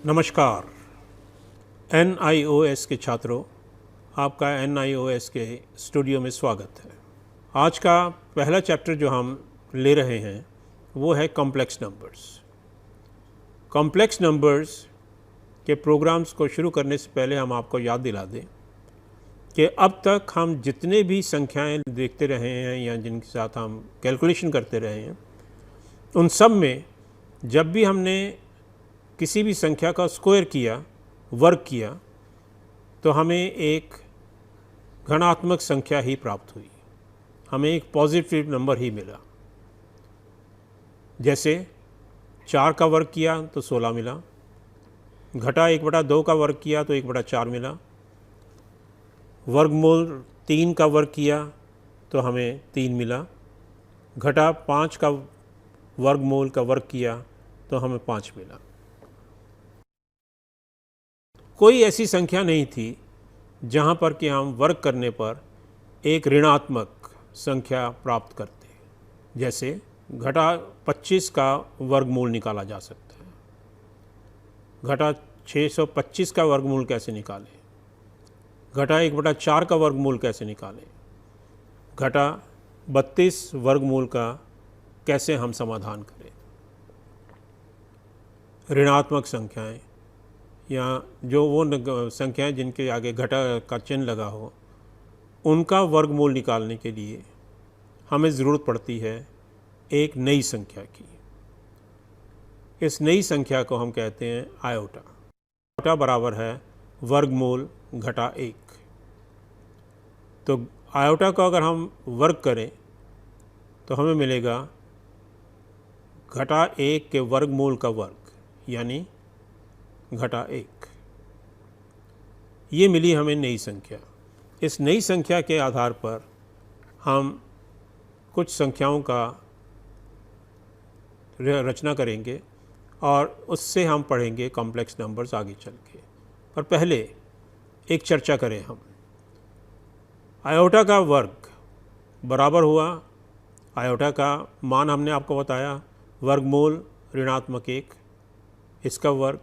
नमस्कार। NIOS के छात्रों, आपका NIOS के स्टूडियो में स्वागत है। आज का पहला चैप्टर जो हम ले रहे हैं वो है कॉम्प्लेक्स नंबर्स। कॉम्प्लेक्स नंबर्स के प्रोग्राम्स को शुरू करने से पहले हम आपको याद दिला दें कि अब तक हम जितने भी संख्याएं देखते रहे हैं या जिनके साथ हम कैलकुलेशन करते रहे हैं, उन सब में जब भी हमने किसी भी संख्या का स्क्वायर किया, वर्ग किया, तो हमें एक घनात्मक संख्या ही प्राप्त हुई, हमें एक पॉजिटिव नंबर ही मिला। जैसे 4 का वर्ग किया तो 16 मिला, घटा 1/2 का वर्ग किया तो 1/4 मिला, वर्गमूल 3 का वर्ग किया तो हमें 3 मिला, घटा 5 का वर्गमूल का वर्ग किया तो हमें 5 मिला। कोई ऐसी संख्या नहीं थी जहाँ पर कि हम वर्ग करने पर एक ऋणात्मक संख्या प्राप्त करते। जैसे घटा 25 का वर्गमूल निकाला जा सकता है। घटा 625 का वर्गमूल कैसे निकालें? घटा 1/4 का वर्गमूल कैसे निकालें? घटा 32 वर्गमूल का कैसे हम समाधान करें? ऋणात्मक संख्याएं या जो वो संख्याएं जिनके आगे घटा का चिन्ह लगा हो, उनका वर्गमूल निकालने के लिए हमें ज़रूरत पड़ती है एक नई संख्या की। इस नई संख्या को हम कहते हैं आयोटा। आयोटा बराबर है वर्गमूल घटा 1। तो आयोटा को अगर हम वर्ग करें तो हमें मिलेगा घटा 1 के वर्गमूल का वर्ग, यानी घटा 1। ये मिली हमें नई संख्या। इस नई संख्या के आधार पर हम कुछ संख्याओं का रचना करेंगे और उससे हम पढ़ेंगे कॉम्प्लेक्स नंबर्स आगे चल के। पर पहले एक चर्चा करें हम। आयोटा का वर्ग बराबर हुआ, आयोटा का मान हमने आपको बताया वर्गमूल ऋणात्मक 1, इसका वर्ग।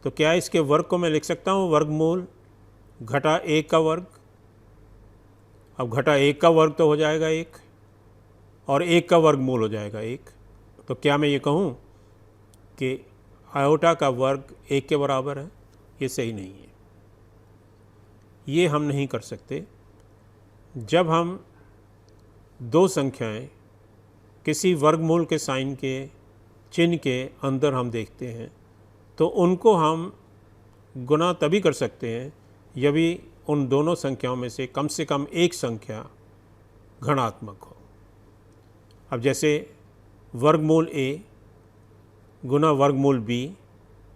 तो क्या इसके वर्ग को मैं लिख सकता हूँ वर्गमूल घटा 1 का वर्ग? अब घटा 1 का वर्ग तो हो जाएगा 1 और 1 का वर्गमूल हो जाएगा 1। तो क्या मैं ये कहूँ कि आयोटा का वर्ग 1 के बराबर है? ये सही नहीं है, ये हम नहीं कर सकते। जब हम दो संख्याएं किसी वर्गमूल के साइन के चिन्ह के अंदर हम देखते हैं तो उनको हम गुना तभी कर सकते हैं यदि उन दोनों संख्याओं में से कम एक संख्या घनात्मक हो। अब जैसे वर्गमूल a गुना वर्गमूल b,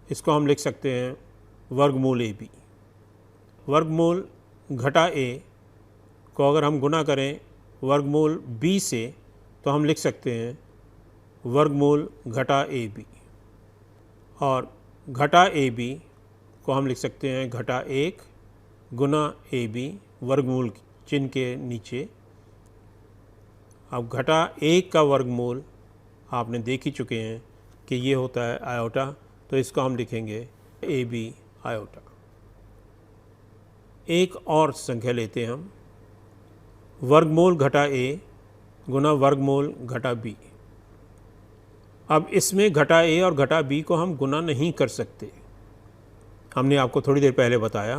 इसको हम लिख सकते हैं वर्गमूल ab। वर्गमूल घटा a को अगर हम गुना करें वर्गमूल b से तो हम लिख सकते हैं वर्गमूल घटा ab। और घटा ए बी को हम लिख सकते हैं घटा 1 गुना ए बी वर्गमूल चिन्ह के नीचे। अब घटा 1 का वर्गमूल आपने देख ही चुके हैं कि ये होता है आयोटा, तो इसको हम लिखेंगे ए बी आयोटा। एक और संख्या लेते हैं हम, वर्गमूल घटा a गुना वर्गमूल घटा b। अब इसमें घटा a और घटा b को हम गुना नहीं कर सकते। हमने आपको थोड़ी देर पहले बताया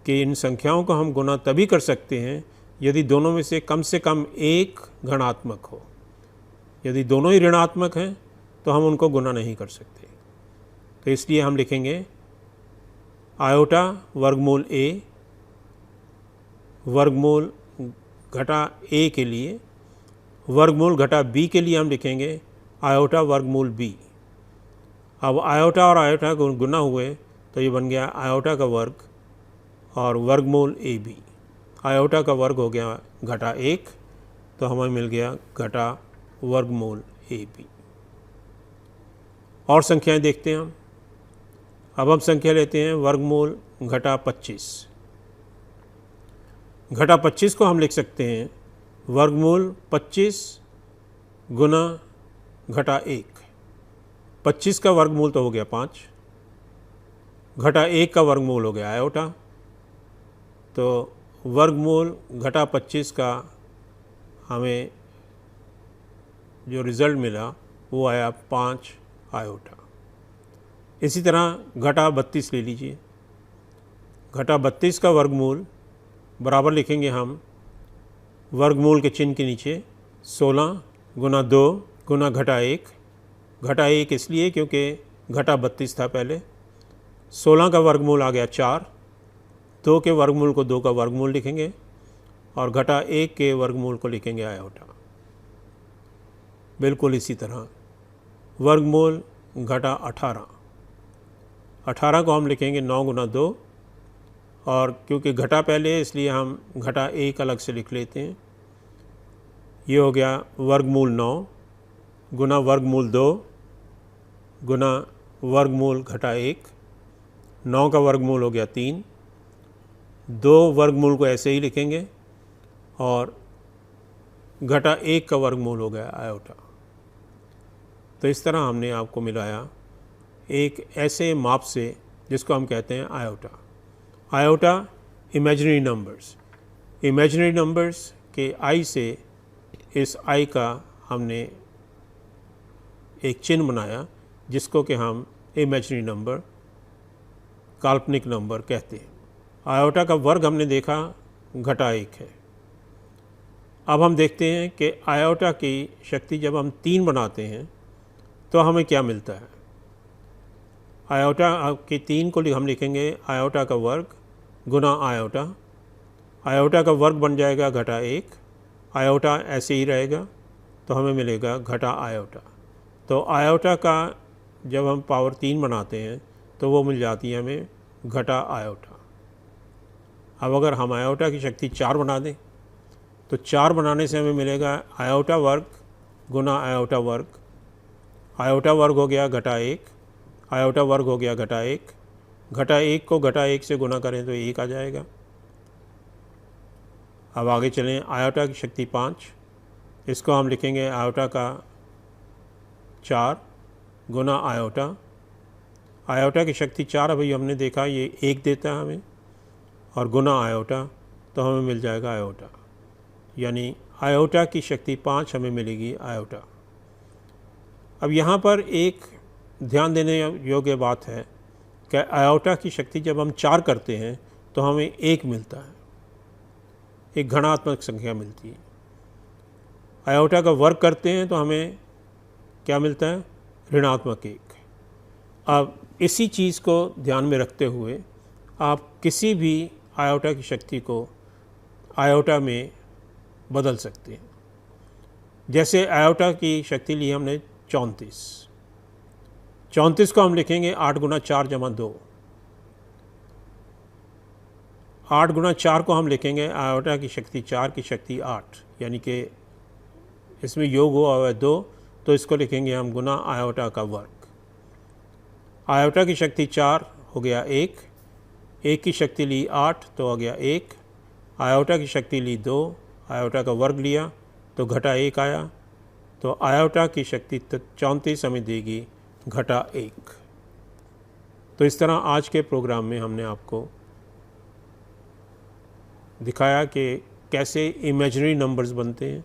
कि इन संख्याओं को हम गुना तभी कर सकते हैं यदि दोनों में से कम एक घनात्मक हो। यदि दोनों ही ऋणात्मक हैं तो हम उनको गुना नहीं कर सकते। तो इसलिए हम लिखेंगे आयोटा वर्गमूल a वर्गमूल घटा a के लिए, वर्गमूल घटा b के लिए हम लिखेंगे आयोटा वर्गमूल b। अब आयोटा और आयोटा को गुना हुए तो ये बन गया आयोटा का वर्ग और वर्गमूल ए बी। आयोटा का वर्ग हो गया घटा 1, तो हमें मिल गया घटा वर्गमूल ए बी। और संख्याएं देखते हैं हम। अब हम संख्या लेते हैं वर्गमूल घटा 25। घटा 25 को हम लिख सकते हैं वर्गमूल 25 गुना घटा 1। 25 का वर्गमूल तो हो गया 5 घटा 1 का वर्गमूल हो गया आयोटा, तो वर्गमूल घटा 25 का हमें जो रिज़ल्ट मिला वो आया 5 आयोटा। इसी तरह घटा 32 ले लीजिए। घटा 32 का वर्गमूल बराबर लिखेंगे हम वर्गमूल के चिन्ह के नीचे 16 गुना 2 गुना घटा 1। घटा 1 इसलिए क्योंकि घटा 32 था पहले। 16 का वर्गमूल आ गया 4, 2 के वर्गमूल को 2 का वर्गमूल लिखेंगे और घटा 1 के वर्गमूल को लिखेंगे आयोटा। बिल्कुल इसी तरह वर्गमूल घटा 18, 18 को हम लिखेंगे 9 गुना 2 और क्योंकि घटा पहले है इसलिए हम घटा 1 अलग से लिख लेते हैं। ये हो गया वर्गमूल 9 गुना वर्गमूल 2 गुना वर्गमूल घटा 1। 9 का वर्गमूल हो गया 3, 2 वर्गमूल को ऐसे ही लिखेंगे और घटा 1 का वर्गमूल हो गया आयोटा। तो इस तरह हमने आपको मिलाया एक ऐसे माप से जिसको हम कहते हैं iota. Iota imaginary numbers, imaginary numbers के आई से इस आई का हमने एक चिन्ह बनाया जिसको कि हम इमेजिनरी नंबर, काल्पनिक नंबर कहते हैं। आयोटा का वर्ग हमने देखा घटा 1 है। अब हम देखते हैं कि आयोटा की शक्ति जब हम 3 बनाते हैं तो हमें क्या मिलता है। आयोटा के 3 को हम लिखेंगे आयोटा का वर्ग गुना आयोटा। आयोटा का वर्ग बन जाएगा घटा 1, आयोटा ऐसे ही रहेगा तो हमें मिलेगा घटा आयोटा। तो आयोटा का जब हम पावर 3 बनाते हैं तो वो मिल जाती है हमें घटा आयोटा। अब अगर हम आयोटा की शक्ति 4 बना दें तो 4 बनाने से हमें मिलेगा आयोटा वर्ग गुना आयोटा वर्ग। आयोटा वर्ग हो गया घटा 1, आयोटा वर्ग हो गया घटा 1। घटा 1 को घटा 1 से गुना करें तो 1 आ जाएगा। अब आगे चलें, आयोटा की शक्ति 5, इसको हम लिखेंगे आयोटा का 4 गुना आयोटा। आयोटा की शक्ति 4 अभी हमने देखा ये 1 देता है हमें और गुना आयोटा तो हमें मिल जाएगा आयोटा, यानी आयोटा की शक्ति 5 हमें मिलेगी आयोटा। अब यहाँ पर एक ध्यान देने योग्य बात है कि आयोटा की शक्ति जब हम 4 करते हैं तो हमें 1 मिलता है, एक घनात्मक संख्या मिलती है। आयोटा का वर्ग करते हैं तो हमें क्या मिलता है, ऋणात्मक 1। अब इसी चीज़ को ध्यान में रखते हुए आप किसी भी आयोटा की शक्ति को आयोटा में बदल सकते हैं। जैसे आयोटा की शक्ति ली हमने 34, 34 को हम लिखेंगे 8 गुना 4 जमा 2। 8 गुना 4 को हम लिखेंगे आयोटा की शक्ति 4 की शक्ति 8, यानी कि इसमें योग हुआ है 2 तो इसको लिखेंगे हम गुना आयोटा का वर्ग। आयोटा की शक्ति 4 हो गया 1, 1 की शक्ति ली 8 तो हो गया 1। आयोटा की शक्ति ली 2, आयोटा का वर्ग लिया तो घटा 1 आया। तो आयोटा की शक्ति 34 हमें देगी घटा 1। तो इस तरह आज के प्रोग्राम में हमने आपको दिखाया कि कैसे इमेजिनरी नंबर्स बनते हैं